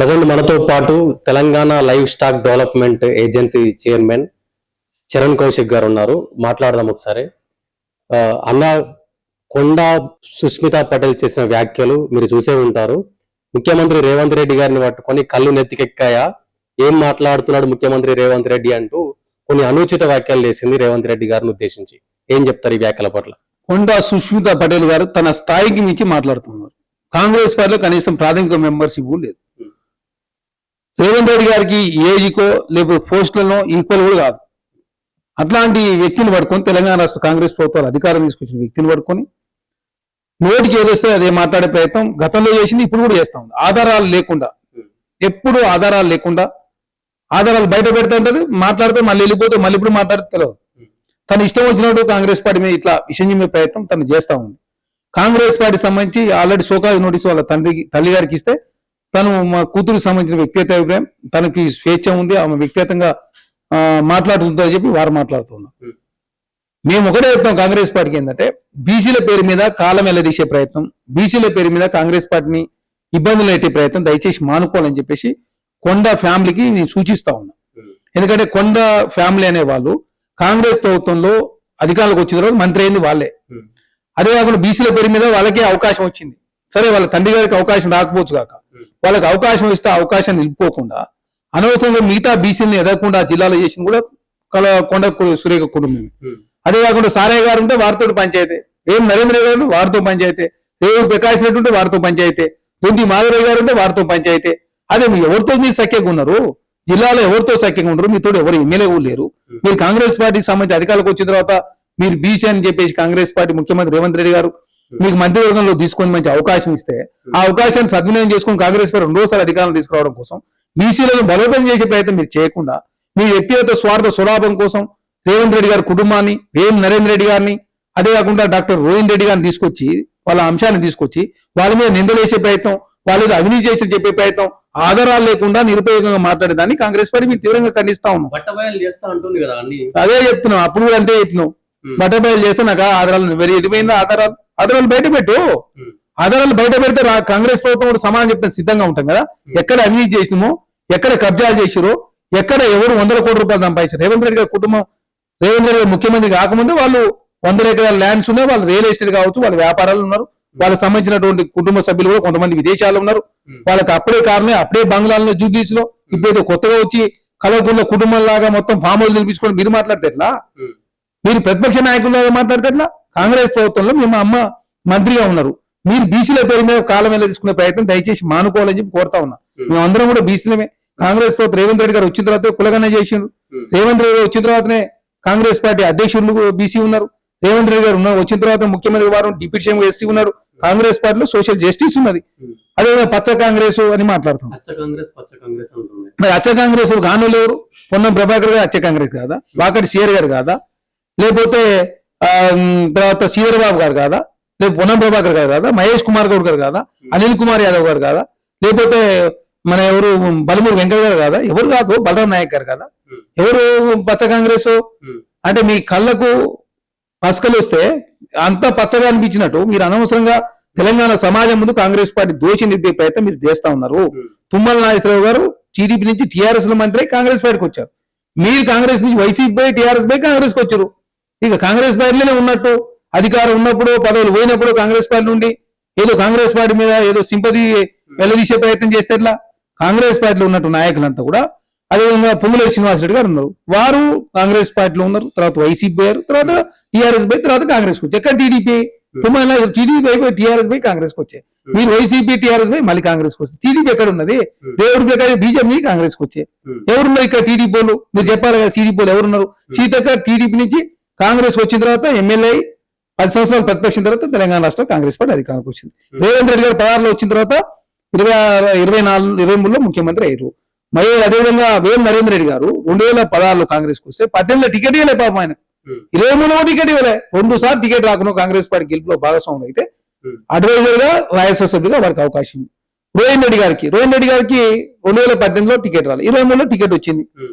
Present మనతో పాటు Telangana live stack development agency chairman Charan Kaushik గారు ఉన్నారు. మాట్లాడదాం ఒకసారి. అన్న, కొండా సుస్మితా పటేల్ చేసిన వ్యాఖ్యలు మీరు చూసే ఉంటారు. ముఖ్యమంత్రి రేవంత్ రెడ్డి గారిని పట్టుకొని కళ్ళు నెత్తికెక్కాయా, ఏం మాట్లాడుతున్నాడు ముఖ్యమంత్రి రేవంత్ రెడ్డి అంటూ కొన్ని అనుచిత వ్యాఖ్యలు చేసింది రేవంత్ రెడ్డి గారిని ఉద్దేశించి. ఏం చెప్తారు ఈ వ్యాఖ్యల పట్ల? కొండా సుస్మితా పటేల్ గారు తన స్థాయికి మించి మాట్లాడుతున్నారు. కాంగ్రెస్ పార్టీలో కనీసం ప్రాథమిక మెంబర్షిప్ లేదు. రేవంత్ రెడ్డి గారికి ఏజ్కో లేకపోతే పోస్టులలో ఈక్వల్ కూడా కాదు. అట్లాంటి వ్యక్తిని పట్టుకొని తెలంగాణ రాష్ట్ర కాంగ్రెస్ ప్రభుత్వాలు అధికారం తీసుకొచ్చిన వ్యక్తిని పట్టుకొని నోటికి ఏదొస్తే అదే మాట్లాడే ప్రయత్నం గతంలో చేసింది, ఇప్పుడు కూడా చేస్తా ఉంది. ఆధారాలు లేకుండా, ఎప్పుడు ఆధారాలు లేకుండా, ఆధారాలు బయట పెడతా ఉంటుంది, మాట్లాడితే మళ్ళీ వెళ్ళిపోతే మళ్ళీ ఇప్పుడు మాట్లాడితే తెలియదు. తను ఇష్టం వచ్చినట్టు కాంగ్రెస్ పార్టీ మీద ఇట్లా విషయం చెప్పే ప్రయత్నం తను చేస్తా ఉంది. కాంగ్రెస్ పార్టీ సంబంధించి ఆల్రెడీ షోకాజ్ నోటీస్ వాళ్ళ తల్లి గారికి ఇస్తే తను మా కూతురికి సంబంధించిన వ్యక్తిగత అభిప్రాయం, తనకి స్వేచ్ఛ ఉంది, ఆమె వ్యక్తిగతంగా మాట్లాడుతుందని చెప్పి వారు మాట్లాడుతున్నారు. మేము ఒకటే చెప్తాం కాంగ్రెస్ పార్టీకి ఏంటంటే, బీసీల పేరు మీద కాలం ఎల్లదీసే ప్రయత్నం, బీసీల పేరు మీద కాంగ్రెస్ పార్టీని ఇబ్బందులు పెట్టే ప్రయత్నం దయచేసి మానుకోవాలని చెప్పేసి కొండా ఫ్యామిలీకి నేను సూచిస్తా ఉన్నా. ఎందుకంటే కొండా ఫ్యామిలీ అనే వాళ్ళు కాంగ్రెస్ ప్రభుత్వంలో అధికారులకు వచ్చిన తర్వాత మంత్రి అయింది వాళ్ళే. అదే కాకుండా బీసీల పేరు మీద వాళ్ళకే అవకాశం వచ్చింది. సరే, వాళ్ళ తండ్రి గారికి అవకాశం రాకపోవచ్చు కాక, వాళ్ళకి అవకాశం ఇస్తే అవకాశాన్ని నిలుపుకోకుండా అనవసరంగా మిగతా బీసీలను ఎదగకుండా జిల్లాలో చేసింది కూడా కొండ సురేఖ కుటుంబం. అదే కాకుండా సారయ్య గారు ఉంటే వారితో పంచాయతీ, ఏం నరేంద్ర గారు వారితో పంచాయతీ, రేవు ప్రకాష్ రెడ్డి ఉంటే వారితో పంచాయతీ, దొంతి మాధవరావు గారు ఉంటే వారితో పంచాయతీ. అదే మీరు ఎవరితో మీరు సఖ్యంగా ఉన్నారు? జిల్లాలో ఎవరితో సఖ్యంగా ఉండరు? మీతో ఎవరు ఎమ్మెల్యే కూడా లేరు. మీరు కాంగ్రెస్ పార్టీకి సంబంధించి అధికారులకు వచ్చిన తర్వాత మీరు బీసీ అని చెప్పేసి కాంగ్రెస్ పార్టీ ముఖ్యమంత్రి రేవంత్ రెడ్డి గారు మీకు మంత్రివర్గంలో తీసుకొని మంచి అవకాశం ఇస్తే ఆ అవకాశాన్ని సద్వినియోగం చేసుకుని కాంగ్రెస్ పార్టీ రెండోసారి అధికారం తీసుకురావడం కోసం బీసీలను బలోపేతం చేసే ప్రయత్నం మీరు చేయకుండా మీ వ్యక్తిగత స్వార్థ స్వలాభం కోసం రేవంత్ రెడ్డి గారి కుటుంబాన్ని, వేం నరేంద్ర రెడ్డి గారిని, అదే కాకుండా డాక్టర్ రోహిన్ రెడ్డి గారిని తీసుకొచ్చి వాళ్ళ అంశాన్ని తీసుకొచ్చి వాళ్ళ మీద నిందలేసే ప్రయత్నం, వాళ్ళ అవినీతి చేసి చెప్పే ప్రయత్నం, ఆధారాలు లేకుండా నిరుపయోగంగా మాట్లాడేదాన్ని కాంగ్రెస్ పార్టీ మీరు తీవ్రంగా ఖండిస్తా ఉన్నాం. అదే చెప్తున్నాం, అప్పుడు కూడా అంతే చెప్పినాం. బట్టబయలు చేస్తే నాకు ఆధారాలు వెరీ ఎటుపోయిందా? ఆధారాలు బయట పెట్టు. ఆధారాలు బయట పెడితే కాంగ్రెస్ ప్రభుత్వం కూడా సమాధానం చెప్తాను సిద్ధంగా ఉంటాం కదా. ఎక్కడ అవినీతి చేసినామో, ఎక్కడ కబ్జాలు చేసిరో, ఎక్కడ ఎవరు 100 కోట్ల రూపాయలు సంపాదించారు. రేవంత్ రెడ్డి గారి కుటుంబం, రేవంత్ రెడ్డి గారు ముఖ్యమంత్రి కాకముందు వాళ్ళు 100 ఎకరాల ల్యాండ్స్ ఉన్నాయి, వాళ్ళు రియల్ ఎస్టేట్ కావచ్చు, వాళ్ళ వ్యాపారాలు ఉన్నారు, వాళ్ళకి సంబంధించినటువంటి కుటుంబ సభ్యులు కూడా కొంతమంది విదేశాలు ఉన్నారు. వాళ్ళకి అప్పుడే కారణమే అప్పుడే బంగ్లాల్లో జూబ్లీస్ లో ఇప్పుడు కొత్తగా వచ్చి కలవకుండా కుటుంబం లాగా మొత్తం ఫామ్ హౌస్ నిలిపించుకొని మీరు మాట్లాడితే ఎట్లా? మీరు ప్రతిపక్ష నాయకులాగా మాట్లాడితే ఎట్లా? కాంగ్రెస్ ప్రభుత్వంలో మేము అమ్మ మంత్రిగా ఉన్నారు, మీరు బీసీల పేరు మీద కాలం వెళ్ళ తీసుకునే ప్రయత్నం దయచేసి మానుకోవాలని చెప్పి కోరుతా ఉన్నా. మేమందరం కూడా బీసీలమే. కాంగ్రెస్ ప్రభుత్వం రేవంత్ రెడ్డి గారు వచ్చిన తర్వాత కులగన్న చేసిండ్రు. రేవంత్ రెడ్డి గారు వచ్చిన తర్వాతనే కాంగ్రెస్ పార్టీ అధ్యక్షులు బీసీ ఉన్నారు. రేవంత్ రెడ్డి గారు వచ్చిన తర్వాత ముఖ్యమంత్రి వారు డిప్యూటీ సీఎం ఎస్సీ ఉన్నారు. కాంగ్రెస్ పార్టీలో సోషల్ జస్టిస్ ఉన్నది. అదే పచ్చ కాంగ్రెస్ అని మాట్లాడుతున్నాం. మరి అచ్చ కాంగ్రెస్ గానులు ఎవరు? పొన్నం ప్రభాకర్ గారు అచ్చ కాంగ్రెస్ కాదా? వాకటి సీఆర్ గారు కాదా? లేకపోతే తర్వాత శ్రీధర్ బాబు గారు కాదా? లేకపోతే పొన్నం ప్రభాకర్ గారు కాదా? మహేష్ కుమార్ గౌడ్ గారు కాదా? అనిల్ కుమార్ యాదవ్ గారు కాదా? లేకపోతే మన ఎవరు బలమూరి వెంకయ్య గారు కాదా? ఎవరు కాదు? బలరాం నాయక్ గారు కాదా? ఎవరు పచ్చ కాంగ్రెస్? అంటే మీ కళ్ళకు పసకలు వస్తే అంత పచ్చగా అనిపించినట్టు మీరు అనవసరంగా తెలంగాణ సమాజం ముందు కాంగ్రెస్ పార్టీ దోషి నిలిపే ప్రయత్నం మీరు చేస్తా ఉన్నారు. తుమ్మల నాగేశ్వరరావు గారు టీడీపీ నుంచి టీఆర్ఎస్ లో మంత్రి కాంగ్రెస్ పార్టీకి వచ్చారు. మీరు కాంగ్రెస్ నుంచి వైసీపీ పై టీఆర్ఎస్ పై కాంగ్రెస్కి వచ్చారు. ఇక కాంగ్రెస్ పార్టీలోనే ఉన్నట్టు అధికారం ఉన్నప్పుడు పదవులు పోయినప్పుడు కాంగ్రెస్ పార్టీ నుండి ఏదో కాంగ్రెస్ పార్టీ మీద ఏదో సింపతి వెల్లదీసే ప్రయత్నం చేస్తే ఎట్లా? కాంగ్రెస్ పార్టీలో ఉన్నట్టు నాయకులంతా కూడా, అదేవిధంగా పొంగులేటి శ్రీనివాసరెడ్డి గారు ఉన్నారు, వారు కాంగ్రెస్ పార్టీలో ఉన్నారు, తర్వాత వైసీపీ పోయారు, తర్వాత టీఆర్ఎస్ పై, తర్వాత కాంగ్రెస్కి వచ్చారు. ఎక్కడ టీడీపీ? టీడీపీ అయిపోయి టీఆర్ఎస్ పై కాంగ్రెస్కి వచ్చాయి. మీరు వైసీపీ టీఆర్ఎస్ పై మళ్ళీ కాంగ్రెస్కి వస్తుంది. టీడీపీ ఎక్కడ ఉన్నది? దేవుడి ప్రకారం బీజేపీ కాంగ్రెస్కి వచ్చాయి. ఎవరున్నారు ఇక్కడ టీడీపీలు? మీరు చెప్పాలి కదా, టీడీపీలు ఎవరున్నారు? సీతక్క టీడీపీ నుంచి కాంగ్రెస్ వచ్చిన తర్వాత ఎమ్మెల్యే 10 సంవత్సరాలు ప్రతిపక్షం తర్వాత తెలంగాణ రాష్ట్రం కాంగ్రెస్ పార్టీ అధికారానికి వచ్చింది. రేవంత్ రెడ్డి గారు 16లో వచ్చిన తర్వాత 23లో ముఖ్యమంత్రి అయ్యారు. మరి అదేవిధంగా వేం నరేంద్ర రెడ్డి గారు 2016లో కాంగ్రెస్కి వస్తే 18లో టికెట్ ఇవ్వలే పాపం ఆయన, 23లో టికెట్ ఇవ్వలే, 2 సార్లు టికెట్ రాకుండా కాంగ్రెస్ పార్టీ గెలుపులో భాగస్వాములు అయితే అడ్వైజర్ గా రాజ్యసభ సభ్యుగా వారికి అవకాశం. రోహిన్ రెడ్డి గారికి 2018లో టికెట్ రాలి, 23లో టికెట్ వచ్చింది,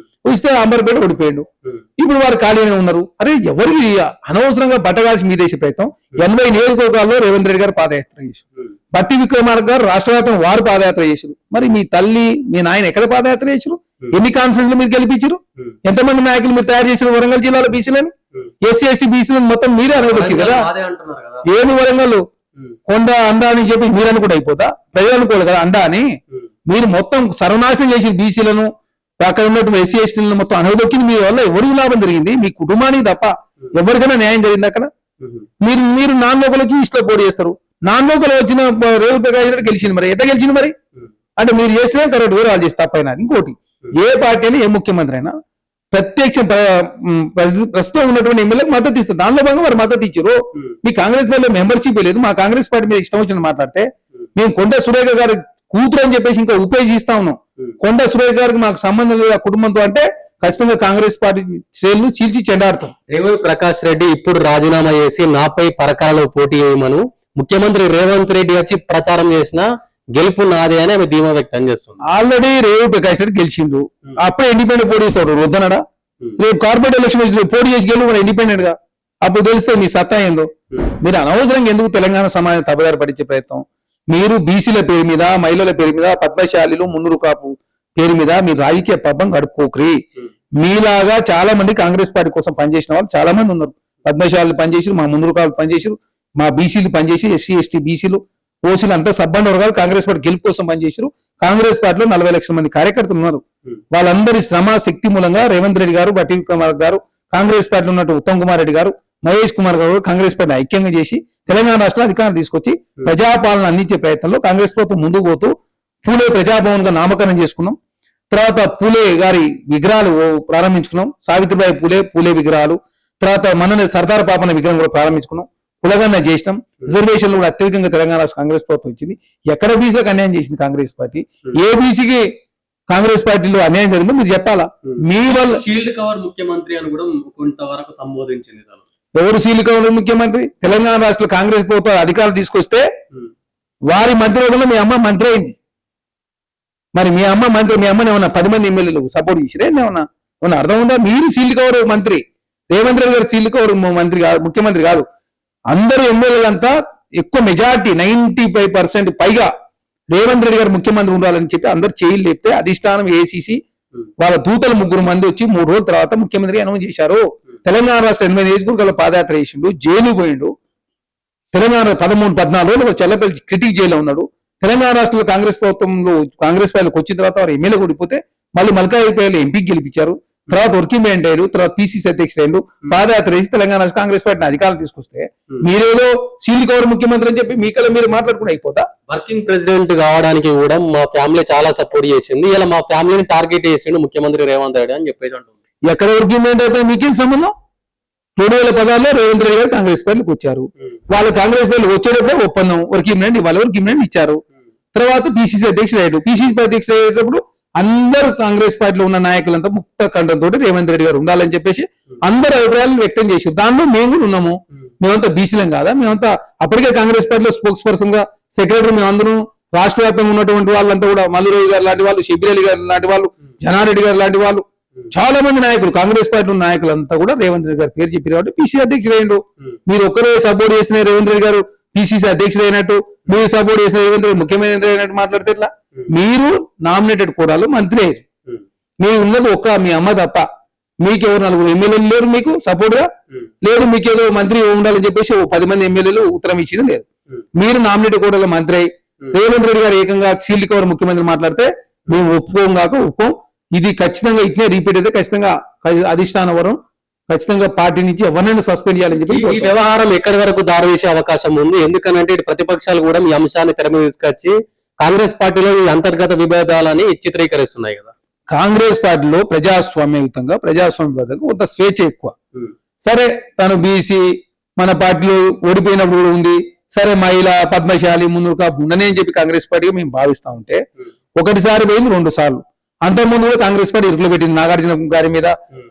వస్తే అంబర్పేట ఓడిపోయాడు. ఇప్పుడు వారు ఖాళీనే ఉన్నారు. అరే ఎవరికి అనవసరంగా బట్టగాల్సి మీదేసే ప్రయత్నం. 80 నియోజకవర్గాల్లో రేవంత్ రెడ్డి గారు పాదయాత్ర చేశారు, బట్టి విక్రమార్క గారు రాష్ట్ర వ్యాప్తంగా వారు పాదయాత్ర చేశారు. మరి మీ తల్లి మీ నాయన ఎక్కడ పాదయాత్ర చేసారు? ఎన్ని కాన్ఫరెన్స్ మీరు గెలిపించారు? ఎంతమంది నాయకులు మీరు తయారు చేసిన వరంగల్ జిల్లాలో బీసీలని? ఎస్సీ ఎస్టీ బీసీలను మొత్తం మీరే అనగొట్టి కదా. ఏది వరంగల్ కొండ అండా అని చెప్పి మీరు అనుకుంటే అయిపోతా? ప్రజలు అనుకోవాలి కదా అండా అని. మీరు మొత్తం సర్వనాశనం చేసిన బీసీలను, అక్కడ ఉన్నటువంటి ఎస్సీ ఎస్టీలను మొత్తం అనగదొక్కింది మీ వల్ల ఎవరికి లాభం జరిగింది? మీ కుటుంబానికి తప్ప ఎవరికైనా న్యాయం జరిగింది అక్కడ? మీరు నాన్ లోకల్ వచ్చి ఈస్ట్ లో పోటీ చేస్తారు. నాన్ లోకల్ వచ్చిన రేవంత్ ప్రకాష్ రెడ్డి గెలిచింది, మరి ఎట్లా గెలిచింది? మరి అంటే మీరు చేసినా కరెక్ట్, వేరే వాళ్ళు చేసి తప్పైనా. ఇంకోటి, ఏ పార్టీ అయినా ఏ ముఖ్యమంత్రి అయినా ప్రత్యక్ష ప్రస్తుతం ఉన్నటువంటి ఎమ్మెల్యేకి మద్దతు ఇస్తారు. దానిలో భాగంగా వారు మద్దతు ఇచ్చారు. మీ కాంగ్రెస్ పార్టీలో మెంబర్షిప్ లేదు. మా కాంగ్రెస్ పార్టీ మీద ఇష్టం వచ్చిన మాట్లాడితే మేము కొండ సురేఖ గారి కూతురు అని చెప్పేసి ఇంకా ఉపయోగిస్తా ఉన్నాం. కొండ సురేఖ గారికి మాకు సంబంధం లేదు ఆ కుటుంబంతో అంటే ఖచ్చితంగా కాంగ్రెస్ పార్టీ శ్రేణులు చీల్చి చెండాడతాం. రేవంత్ ప్రకాష్ రెడ్డి ఇప్పుడు రాజీనామా చేసి నాపై పరకాలలో పోటీ చేయమను ముఖ్యమంత్రి రేవంత్ రెడ్డి వచ్చి ప్రచారం చేసిన గెలుపు నాదే అని ఆమె ధీమా వ్యక్తం చేస్తుంది. ఆల్రెడీ రేవంత్ ప్రకాష్ రెడ్డి గెలిచిండు, అప్పుడే ఇండిపెండెంట్ పోటీ ఇస్తాడు వద్దనడా? రేపు కార్పొరేట్ ఎలక్షన్ పోటీ చేసి గెలుపు ఇండిపెండెంట్ గా, అప్పుడు తెలిస్తే మీ సత్తా ఏందో. మీరు అనవసరంగా ఎందుకు తెలంగాణ సమాజం తప్పుదారి పట్టించే ప్రయత్నం? మీరు బీసీల పేరు మీద, మహిళల పేరు మీద, పద్మశాలిలు, మున్నూరు కాపు పేరు మీద మీరు రాజకీయ పబ్బం గడుపుకోకరి. మీలాగా చాలా మంది కాంగ్రెస్ పార్టీ కోసం పనిచేసిన వాళ్ళు చాలా మంది ఉన్నారు. పద్మశాలి పనిచేసి, మా మున్నూరు కాపు పనిచేసి, మా బీసీలు పనిచేసి, ఎస్సీ ఎస్టీ బీసీలు ఓసీలు అంతా సబ్బండ వర్గాలు కాంగ్రెస్ పార్టీ గెలుపు కోసం పనిచేసారు. కాంగ్రెస్ పార్టీలో 40 లక్షల మంది కార్యకర్తలు ఉన్నారు. వాళ్ళందరి శ్రమ శక్తి మూలంగా రేవంత్ రెడ్డి గారు, బట్టి కుమార్ గారు, కాంగ్రెస్ పార్టీలో ఉన్నట్టు ఉత్తమ్ కుమార్ రెడ్డి గారు, మహేష్ కుమార్ గారు కాంగ్రెస్ పార్టీని ఐక్యంగా చేసి తెలంగాణ రాష్ట్రంలో అధికారం తీసుకొచ్చి ప్రజాపాలన అందించే ప్రయత్నంలో కాంగ్రెస్ ప్రభుత్వం ముందుకు పోతూ పూలే ప్రజాభవన్ గా నామకరణం చేసుకున్నాం. తర్వాత పూలే గారి విగ్రహాలు ప్రారంభించుకున్నాం. సావిత్రిబాయి పూలే విగ్రహాలు, తర్వాత మననే సర్దార్ పాపన్న విగ్రహం కూడా ప్రారంభించుకున్నాం. కులగన్న చేసినాం. రిజర్వేషన్లు కూడా అత్యధికంగా తెలంగాణ రాష్ట్ర కాంగ్రెస్ ప్రభుత్వం ఇచ్చింది. ఎక్కడ బీసీలకు అన్యాయం చేసింది కాంగ్రెస్ పార్టీ? ఏ బీసీకి కాంగ్రెస్ పార్టీలో అన్యాయం జరిగిందో మీరు చెప్పాలా? మీ వల్ల షీల్డ్ కవర్ ముఖ్యమంత్రి అని కూడా కొంతవరకు సంబోధించింది. ఎవరు షీల్డ్ కవర్ ముఖ్యమంత్రి? తెలంగాణ రాష్ట్ర కాంగ్రెస్ ప్రభుత్వం అధికారులు తీసుకొస్తే వారి మంత్రివర్గంలో మీ అమ్మ మంత్రి అయింది. మరి మీ అమ్మ మంత్రి, మీ అమ్మని ఏమన్నా 10 మంది ఎమ్మెల్యేలు సపోర్ట్ చేసిరే? ఏమన్నా అర్థం ఉందా? మీరు షీల్డ్ కవర్ మంత్రి, రేవంత్ రెడ్డి గారు షీల్డ్ కవర్ మంత్రి కాదు, ముఖ్యమంత్రి కాదు. అందరూ ఎమ్మెల్యేలంతా ఎక్కువ మెజార్టీ 95% పైగా రేవంత్ రెడ్డి గారు ముఖ్యమంత్రి ఉండాలని చెప్పి అందరు చేయలు లేపితే అధిష్టానం ఏసీసీ వాళ్ళ దూతలు 3 మంది వచ్చి 3 రోజుల తర్వాత ముఖ్యమంత్రి అనౌన్స్ చేశారు. తెలంగాణ రాష్ట్ర 8 నియోజకవర్గాల్లో పాదయాత్ర చేసిండు, జైలు పోయిండు. తెలంగాణ 13-14 రోజులు చెల్లపల్లి క్రిటిక్ జైల్లో ఉన్నాడు. తెలంగాణ రాష్ట్రంలో కాంగ్రెస్ ప్రభుత్వంలో కాంగ్రెస్ పార్టీకి వచ్చిన తర్వాత వారు ఎమ్మెల్యే ఓడిపోతే మళ్ళీ మల్కాజ్గిరిలో ఎంపీకి గెలిపించారు. తర్వాత వర్కింగ్ ప్రెసిడెంట్ అయ్యారు, తర్వాత పిసిసి అధ్యక్షుడు అయ్యారు. పాదయాత్ర చేసి తెలంగాణ కాంగ్రెస్ పార్టీని అధికారం తీసుకొస్తే మీరేదో సీల్ కవర్ ముఖ్యమంత్రి అని చెప్పి మీకల్లా మీరు మాట్లాడుకుంటే అయిపోతా? వర్కింగ్ ప్రెసిడెంట్ కావడానికి కూడా మా ఫ్యామిలీ చాలా సపోర్ట్ చేసింది. ఇలా మా ఫ్యామిలీని టార్గెట్ చేసిండు ముఖ్యమంత్రి రేవంత్ రెడ్డి అని చెప్పేసి అంటుంది. ఎక్కడ వర్కింగ్ ప్రెసిడెంట్ అయితే మీకేం సంబంధం? 2016లో రేవంత్ రెడ్డి గారు కాంగ్రెస్ పార్టీకి వచ్చారు. వాళ్ళు కాంగ్రెస్ పార్టీకి వచ్చేటప్పుడే ఒప్పందం వర్కింగ్ ప్రెసిడెంట్ ఇవ్వాలి, వర్కింగ్ ప్రెసిడెంట్ ఇచ్చారు. తర్వాత పిసిసి అధ్యక్షుడు అయ్యాడు. పిసిసి అధ్యక్షుడు అయ్యేటప్పుడు అందరూ కాంగ్రెస్ పార్టీలో ఉన్న నాయకులంతా ముక్త కంఠంతో రేవంత్ రెడ్డి గారు ఉండాలని చెప్పేసి అందరు అభిప్రాయాలు వ్యక్తం చేశారు. దానిలో మేము కూడా ఉన్నాము. మేమంతా బీసీలం కాదా? మేమంతా అప్పటికే కాంగ్రెస్ పార్టీలో స్పోక్స్ పర్సన్ గా సెక్రటరీ మేమందరం రాష్ట్ర వ్యాప్తంగా ఉన్నటువంటి వాళ్ళంతా కూడా మల్లురావు గారు లాంటి వాళ్ళు, షబీర్ అలీ గారు లాంటి వాళ్ళు, జనారెడ్డి గారు లాంటి వాళ్ళు చాలా మంది నాయకులు కాంగ్రెస్ పార్టీ నాయకులంతా కూడా రేవంత్ రెడ్డి గారు పేరు చెప్పారు కాబట్టి పిసిసి అధ్యక్షుడు అయ్యిండు. మీరు ఒక్కరే సపోర్ట్ చేసిన రేవంత్ రెడ్డి గారు పిసిసి అధ్యక్షుడు అయినట్టు, మీరు సపోర్ట్ చేసిన రేవంత్ రెడ్డి ముఖ్యమంత్రి అయినట్టు మాట్లాడితే ఎట్లా? మీరు నామినేటెడ్ కోటాలు మంత్రి అయ్యారు. మీరు ఉన్నది ఒక్క మీ అమ్మ తప్ప మీకెవరు 4 ఎమ్మెల్యేలు లేరు మీకు సపోర్ట్ గా లేదు. మీకేదో మంత్రి ఉండాలని చెప్పేసి 10 మంది ఎమ్మెల్యేలు ఉత్తరం ఇచ్చింది లేదు. మీరు నామినేటెడ్ కోటాలో మంత్రి అయ్యి రేవంత్ రెడ్డి గారు ఏకంగా సీల్డ్ కవర్ ముఖ్యమంత్రి మాట్లాడితే మేము ఒప్పుకోం కాక ఒప్పుకోం. ఇది ఖచ్చితంగా ఇట్నే రిపీట్ అయితే ఖచ్చితంగా అధిష్టాన వరం ఖచ్చితంగా పార్టీ నుంచి ఎవరినైనా సస్పెండ్ చేయాలని చెప్పి ఈ వ్యవహారం ఎక్కడి వరకు దారితీసే అవకాశం ఉంది? ఎందుకనంటే ప్రతిపక్షాలు కూడా మీ అంశాన్ని తెర మీద తీసుకొచ్చి కాంగ్రెస్ పార్టీలో ఈ అంతర్గత విభేదాలని చిత్రీకరిస్తున్నాయి కదా. కాంగ్రెస్ పార్టీలో ప్రజాస్వామ్యయుతంగా కొంత స్వేచ్ఛ ఎక్కువ. సరే తను బీసీ మన పార్టీలో ఓడిపోయినప్పుడు కూడా ఉంది. సరే మహిళ పద్మశాలి ముందు ఉండనే అని చెప్పి కాంగ్రెస్ పార్టీగా మేము భావిస్తా ఉంటే ఒకటిసారి పోయింది, 2 సార్లు. అంతకుముందు కూడా కాంగ్రెస్ పార్టీ ఇరుకులో పెట్టింది. నాగార్జున గారి మీద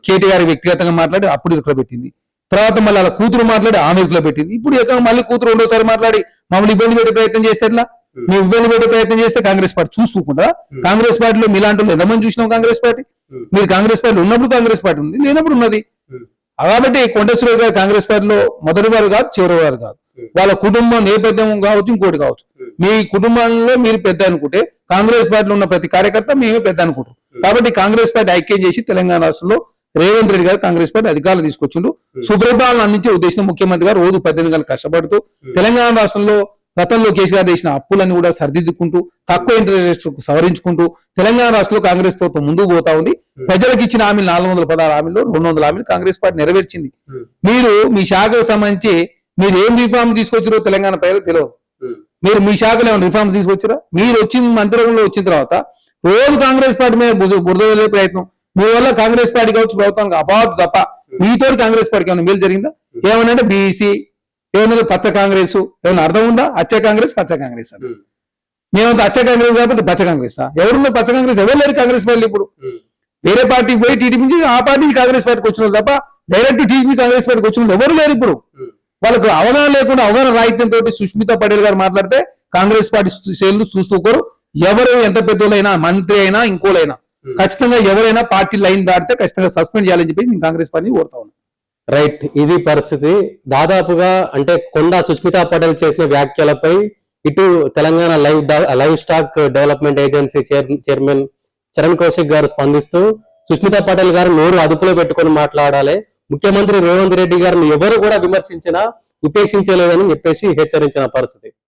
కేటీ గారి వ్యక్తిగతంగా మాట్లాడి అప్పుడు ఇరుకులో పెట్టింది. తర్వాత మళ్ళీ అలా కూతురు మాట్లాడి ఆమె ఇరుకులో పెట్టింది. ఇప్పుడు ఏకంగా మళ్ళీ కూతురు 2సారి మాట్లాడి మమ్మల్ని ఇబ్బంది పెట్టే ప్రయత్నం చేస్తే ఎట్లా? మేము ఇబ్బంది పెట్టే ప్రయత్నం చేస్తే కాంగ్రెస్ పార్టీ చూస్తూకుండా కాంగ్రెస్ పార్టీలో మీలాంటి వాళ్ళు ఎంతమంది చూసినాం? కాంగ్రెస్ పార్టీ మీరు కాంగ్రెస్ పార్టీలో ఉన్నప్పుడు కాంగ్రెస్ పార్టీ ఉంది, లేనప్పుడు ఉన్నది. కాబట్టి కొండ సురేఖ గారు కాంగ్రెస్ పార్టీలో మొదటి వారు కాదు, చివరి వారు కాదు. వాళ్ళ కుటుంబం నేపథ్యం కావచ్చు, ఇంకోటి కావచ్చు. మీ కుటుంబంలో మీరు పెద్ద అనుకుంటే కాంగ్రెస్ పార్టీలో ఉన్న ప్రతి కార్యకర్త మేమే పెద్ద అనుకుంటాం. కాబట్టి కాంగ్రెస్ పార్టీ ఐక్యం చేసి తెలంగాణ రాష్ట్రంలో రేవంత్ రెడ్డి గారు కాంగ్రెస్ పార్టీ అధికారులు తీసుకొచ్చిండు. సుప్రభావం అందించే ఉద్దేశం ముఖ్యమంత్రి గారు రోజు 18 గంటలు కష్టపడుతూ తెలంగాణ రాష్ట్రంలో గతంలో కేసీఆర్ చేసిన అప్పులన్నీ కూడా సరిదిద్దుకుంటూ తక్కువ ఇంట్రెస్ట్ సవరించుకుంటూ తెలంగాణ రాష్ట్రంలో కాంగ్రెస్ ప్రభుత్వం ముందుకు పోతా ఉంది. ప్రజలకు ఇచ్చిన హామీలు 416 హామీలు 200 హామీలు కాంగ్రెస్ పార్టీ నెరవేర్చింది. మీరు మీ శాఖకు సంబంధించి మీరు ఏం రిఫార్మ్ తీసుకొచ్చారో తెలంగాణ ప్రజలకు తెలియదు. మీరు మీ శాఖలో ఏమైనా రిఫార్మ్స్ తీసుకొచ్చారా? మీరు వచ్చిన మంత్రివర్గంలో వచ్చిన తర్వాత రోజు కాంగ్రెస్ పార్టీ మీద బురద వదిలే ప్రయత్నం, మీ వల్ల కాంగ్రెస్ పార్టీ కావచ్చు ప్రభుత్వానికి అపావద్దు తప్ప మీతో కాంగ్రెస్ పార్టీకి ఏమైనా మేలు జరిగిందా? ఏమన్నా బీసీ ఏమన్నా పచ్చ కాంగ్రెస్ ఏమైనా అర్థం ఉందా? అచ్చ కాంగ్రెస్ పచ్చ కాంగ్రెస్ అని మేమంతా అచ్చ కాంగ్రెస్ కాబట్టి పచ్చ కాంగ్రెస్ ఎవరున్నా పచ్చ కాంగ్రెస్ ఎవరు లేరు కాంగ్రెస్ పార్టీ. ఇప్పుడు వేరే పార్టీకి పోయి టీడీపీ నుంచి ఆ పార్టీకి కాంగ్రెస్ పార్టీకి వచ్చిన తప్ప డైరెక్ట్ టీడీపీ కాంగ్రెస్ పార్టీకి వచ్చిన ఎవరు లేరు. ఇప్పుడు వాళ్ళకు అవగాహన లేకుండా అవగాహన రాహిత్యంతో సుష్మితా పటేల్ గారు మాట్లాడితే కాంగ్రెస్ పార్టీ శ్రేణులు చూస్తూకోరు. ఎవరు ఎంత పెద్దోళ్ళైనా మంత్రి అయినా ఇంకోలైనా ఖచ్చితంగా ఎవరైనా పార్టీ లైన్ దాటితే ఖచ్చితంగా సస్పెండ్ చేయాలని చెప్పి నేను కాంగ్రెస్ పార్టీని కోరుతా ఉన్నాను. రైట్, ఇది పరిస్థితి. దాదాపుగా అంటే కొండా సుష్మితా పటేల్ చేసిన వ్యాఖ్యలపై ఇటు Telangana live stack development agency chairman Charan Kaushik గారు స్పందిస్తూ సుష్మితా పటేల్ గారు నోరు అదుపులో పెట్టుకొని మాట్లాడాలి, ముఖ్యమంత్రి రేవంత్ రెడ్డి గారిని ఎవరు కూడా విమర్శించినా ఉపేక్షించలేదని చెప్పేసి హెచ్చరించిన పరిస్థితి.